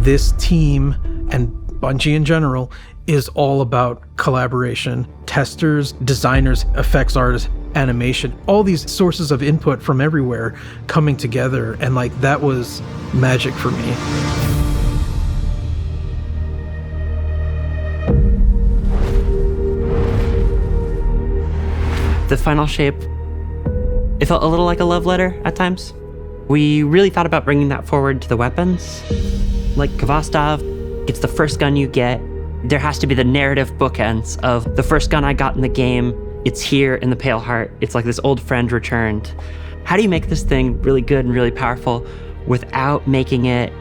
this team and Bungie in general is all about collaboration. Testers, designers, effects artists, animation, all these sources of input from everywhere coming together, and like that was magic for me. The final shape, it felt a little like a love letter at times. We really thought about bringing that forward to the weapons. Like Kvostov, it's the first gun you get. There has to be the narrative bookends of the first gun I got in the game. It's here in the Pale Heart. It's like this old friend returned. How do you make this thing really good and really powerful without making it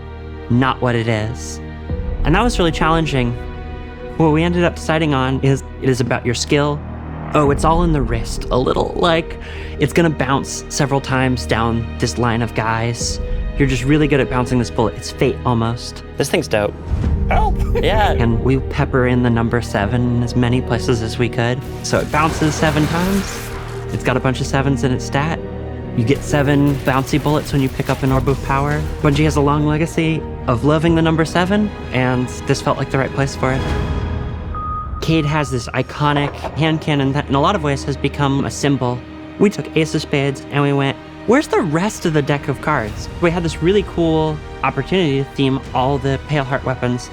not what it is? And that was really challenging. What we ended up deciding on is it is about your skill. Oh, it's all in the wrist. A little like it's gonna bounce several times down this line of guys. You're just really good at bouncing this bullet. It's fate almost. This thing's dope. Help! Yeah. And we pepper in the number 7 in as many places as we could. So it bounces 7 times. It's got a bunch of 7s in its stat. You get 7 bouncy bullets when you pick up an Orb of Power. Bungie has a long legacy of loving the number 7, and this felt like the right place for it. Cade has this iconic hand cannon that in a lot of ways has become a symbol. We took Ace of Spades and we went, where's the rest of the deck of cards? We had this really cool opportunity to theme all the Pale Heart weapons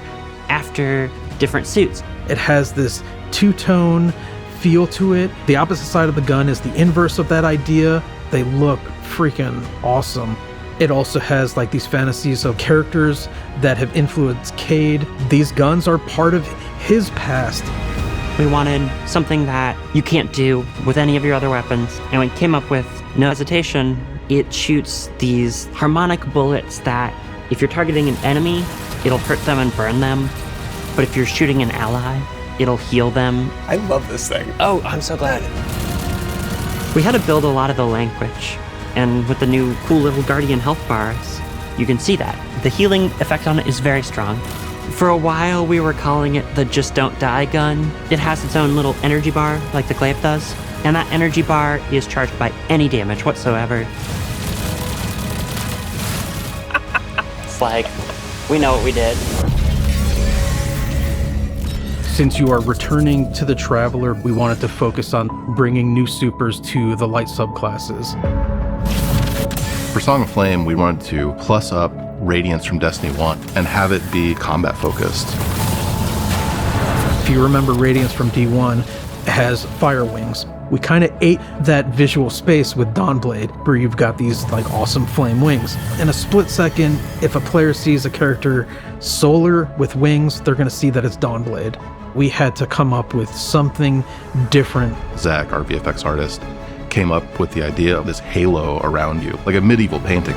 after different suits. It has this two-tone feel to it. The opposite side of the gun is the inverse of that idea. They look freaking awesome. It also has like these fantasies of characters that have influenced Cade. These guns are part of his past. We wanted something that you can't do with any of your other weapons, and we came up with no hesitation. It shoots these harmonic bullets that if you're targeting an enemy, it'll hurt them and burn them. But if you're shooting an ally, it'll heal them. I love this thing. Oh, I'm so glad. We had to build a lot of the language, and with the new cool little Guardian health bars, you can see that. The healing effect on it is very strong. For a while, we were calling it the Just Don't Die gun. It has its own little energy bar, like the glaive does, and that energy bar is charged by any damage whatsoever. It's like, we know what we did. Since you are returning to the Traveler, we wanted to focus on bringing new supers to the light subclasses. For Song of Flame, we wanted to plus up Radiance from Destiny 1 and have it be combat focused. If you remember, Radiance from D1 has fire wings. We kind of ate that visual space with Dawnblade, where you've got these like awesome flame wings. In a split second, if a player sees a character solar with wings, they're going to see that it's Dawnblade. We had to come up with something different. Zach, our VFX artist, came up with the idea of this halo around you, like a medieval painting.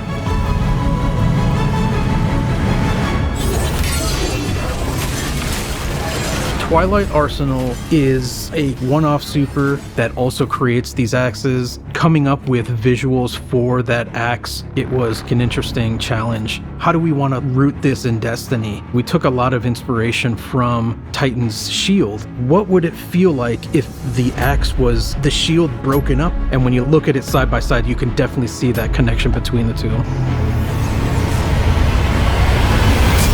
Twilight Arsenal is a one-off super that also creates these axes. Coming up with visuals for that axe, it was an interesting challenge. How do we want to root this in Destiny? We took a lot of inspiration from Titan's shield. What would it feel like if the axe was the shield broken up? And when you look at it side by side, you can definitely see that connection between the two.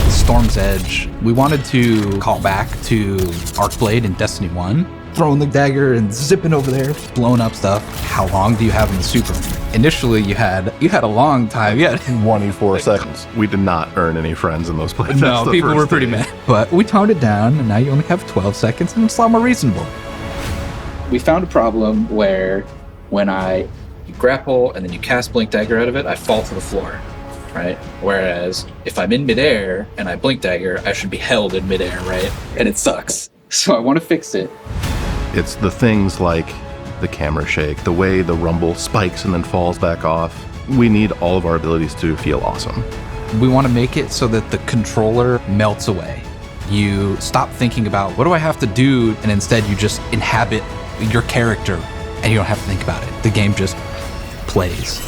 Storm's Edge. We wanted to call back to Arcblade in Destiny 1, throwing the dagger and zipping over there, blowing up stuff. How long do you have in the super? Initially, you had a long time. You had 24 seconds. We did not earn any friends in those playtests. No, people were pretty mad. But we toned it down, and now you only have 12 seconds, and it's a lot more reasonable. We found a problem where when you grapple and then you cast Blink Dagger out of it, I fall to the floor. Right? Whereas if I'm in midair and I blink dagger, I should be held in midair, right? And it sucks. So I want to fix it. It's the things like the camera shake, the way the rumble spikes and then falls back off. We need all of our abilities to feel awesome. We want to make it so that the controller melts away. You stop thinking about what do I have to do, and instead you just inhabit your character and you don't have to think about it. The game just plays.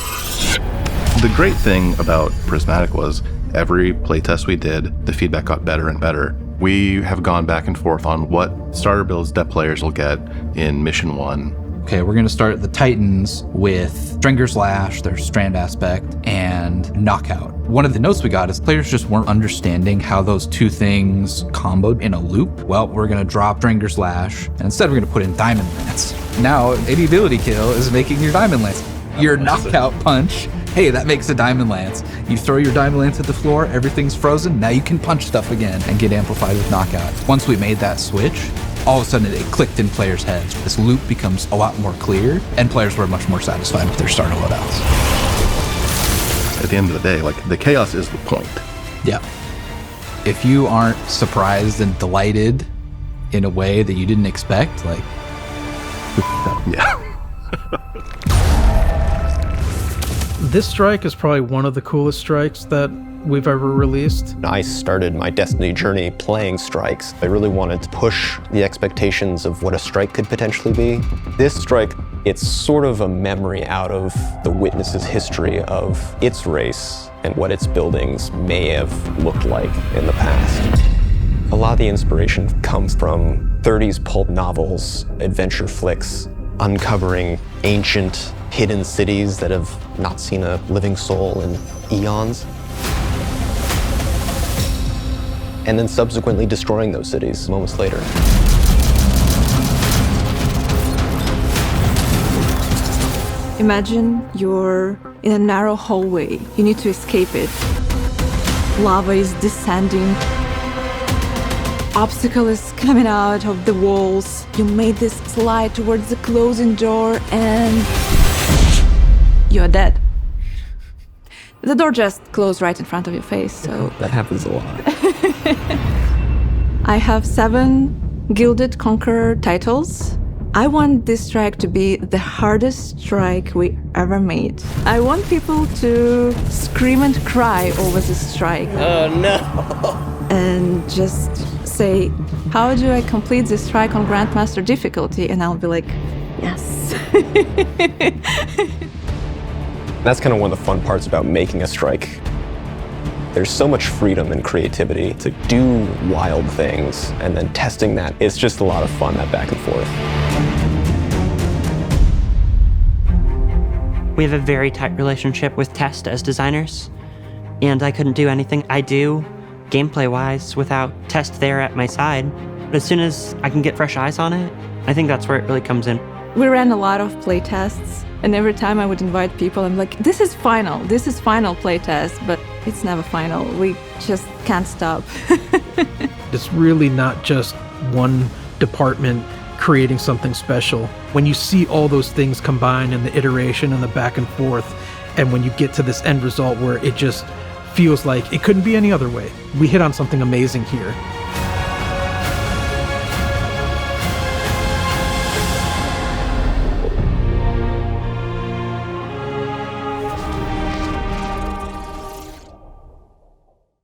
The great thing about Prismatic was every playtest we did, the feedback got better and better. We have gone back and forth on what starter builds that players will get in Mission 1. Okay, we're going to start the Titans with Stringer's Lash, their strand aspect, and knockout. One of the notes we got is players just weren't understanding how those two things comboed in a loop. Well, we're going to drop Dringer's Lash, and instead we're going to put in Diamond Lance. Now, any ability kill is making your Diamond Lance. Your knockout punch, hey, that makes a Diamond Lance. You throw your Diamond Lance at the floor, everything's frozen, now you can punch stuff again and get amplified with knockout. Once we made that switch, all of a sudden it clicked in players' heads. This loop becomes a lot more clear, and players were much more satisfied with their starter loadouts. At the end of the day, like, the chaos is the point. Yeah. If you aren't surprised and delighted in a way that you didn't expect, like, Yeah. This strike is probably one of the coolest strikes that we've ever released. I started my Destiny journey playing strikes. I really wanted to push the expectations of what a strike could potentially be. This strike, it's sort of a memory out of the Witness's history of its race and what its buildings may have looked like in the past. A lot of the inspiration comes from 30s pulp novels, adventure flicks, uncovering ancient, hidden cities that have not seen a living soul in eons. And then subsequently destroying those cities moments later. Imagine you're in a narrow hallway. You need to escape it. Lava is descending. Obstacle is coming out of the walls. You made this slide towards the closing door and you're dead. The door just closed right in front of your face, so... That happens a lot. I have 7 Gilded Conqueror titles. I want this strike to be the hardest strike we ever made. I want people to scream and cry over this strike. Oh no! And just say, how do I complete this strike on Grandmaster difficulty? And I'll be like, yes. That's kind of one of the fun parts about making a strike. There's so much freedom and creativity to do wild things, and then testing that. It's just a lot of fun, that back and forth. We have a very tight relationship with Test as designers, and I couldn't do anything I do gameplay-wise without Test there at my side. But as soon as I can get fresh eyes on it, I think that's where it really comes in. We ran a lot of play tests, and every time I would invite people, I'm like, this is final play test, but it's never final. We just can't stop. It's really not just one department creating something special. When you see all those things combined and the iteration and the back and forth, and when you get to this end result where it just feels like it couldn't be any other way, we hit on something amazing here.